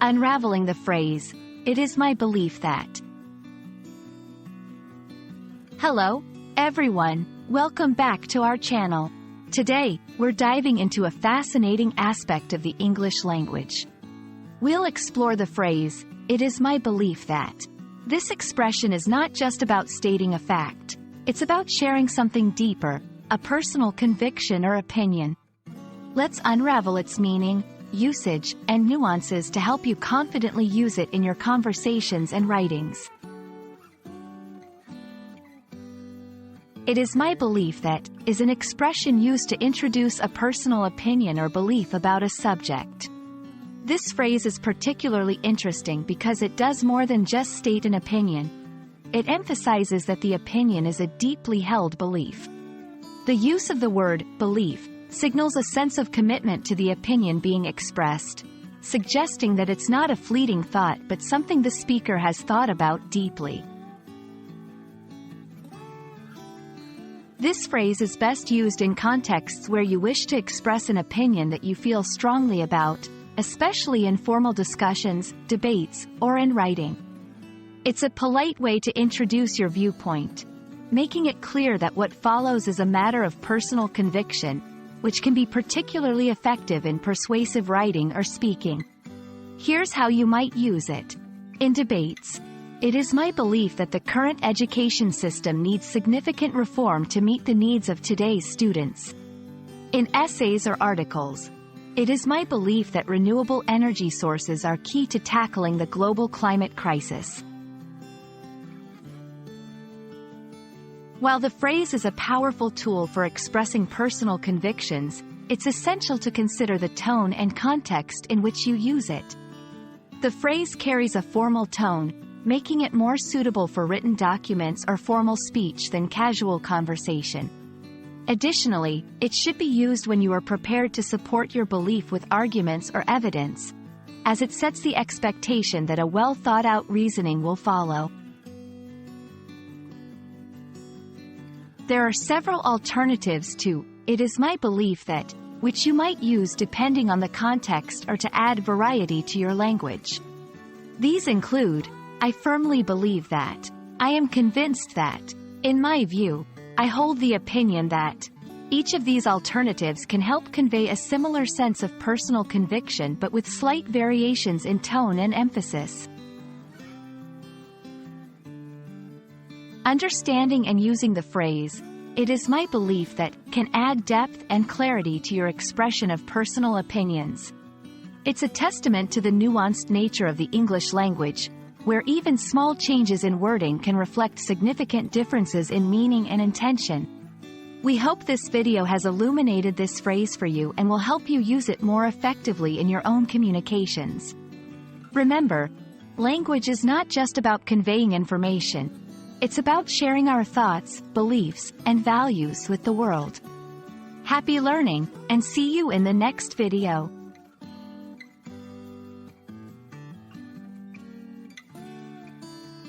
Unraveling the phrase, it is my belief that. Hello, everyone, welcome back to our channel. Today, we're diving into a fascinating aspect of the English language. We'll explore the phrase, it is my belief that. This expression is not just about stating a fact. It's about sharing something deeper, a personal conviction or opinion. Let's unravel its meaning, usage, and nuances to help you confidently use it in your conversations and writings. It is my belief that is an expression used to introduce a personal opinion or belief about a subject. This phrase is particularly interesting because it does more than just state an opinion. It emphasizes that the opinion is a deeply held belief. The use of the word belief signals a sense of commitment to the opinion being expressed, suggesting that it's not a fleeting thought but something the speaker has thought about deeply. This phrase is best used in contexts where you wish to express an opinion that you feel strongly about, especially in formal discussions, debates, or in writing. It's a polite way to introduce your viewpoint, making it clear that what follows is a matter of personal conviction, which can be particularly effective in persuasive writing or speaking. Here's how you might use it. In debates, it is my belief that the current education system needs significant reform to meet the needs of today's students. In essays or articles, it is my belief that renewable energy sources are key to tackling the global climate crisis. While the phrase is a powerful tool for expressing personal convictions, it's essential to consider the tone and context in which you use it. The phrase carries a formal tone, making it more suitable for written documents or formal speech than casual conversation. Additionally, it should be used when you are prepared to support your belief with arguments or evidence, as it sets the expectation that a well-thought-out reasoning will follow. There are several alternatives to "it is my belief that," which you might use depending on the context or to add variety to your language. These include, I firmly believe that, I am convinced that, in my view, I hold the opinion that. Each of these alternatives can help convey a similar sense of personal conviction but with slight variations in tone and emphasis. Understanding and using the phrase, it is my belief that, can add depth and clarity to your expression of personal opinions. It's a testament to the nuanced nature of the English language, where even small changes in wording can reflect significant differences in meaning and intention. We hope this video has illuminated this phrase for you and will help you use it more effectively in your own communications. Remember, language is not just about conveying information. It's about sharing our thoughts, beliefs, and values with the world. Happy learning, and see you in the next video.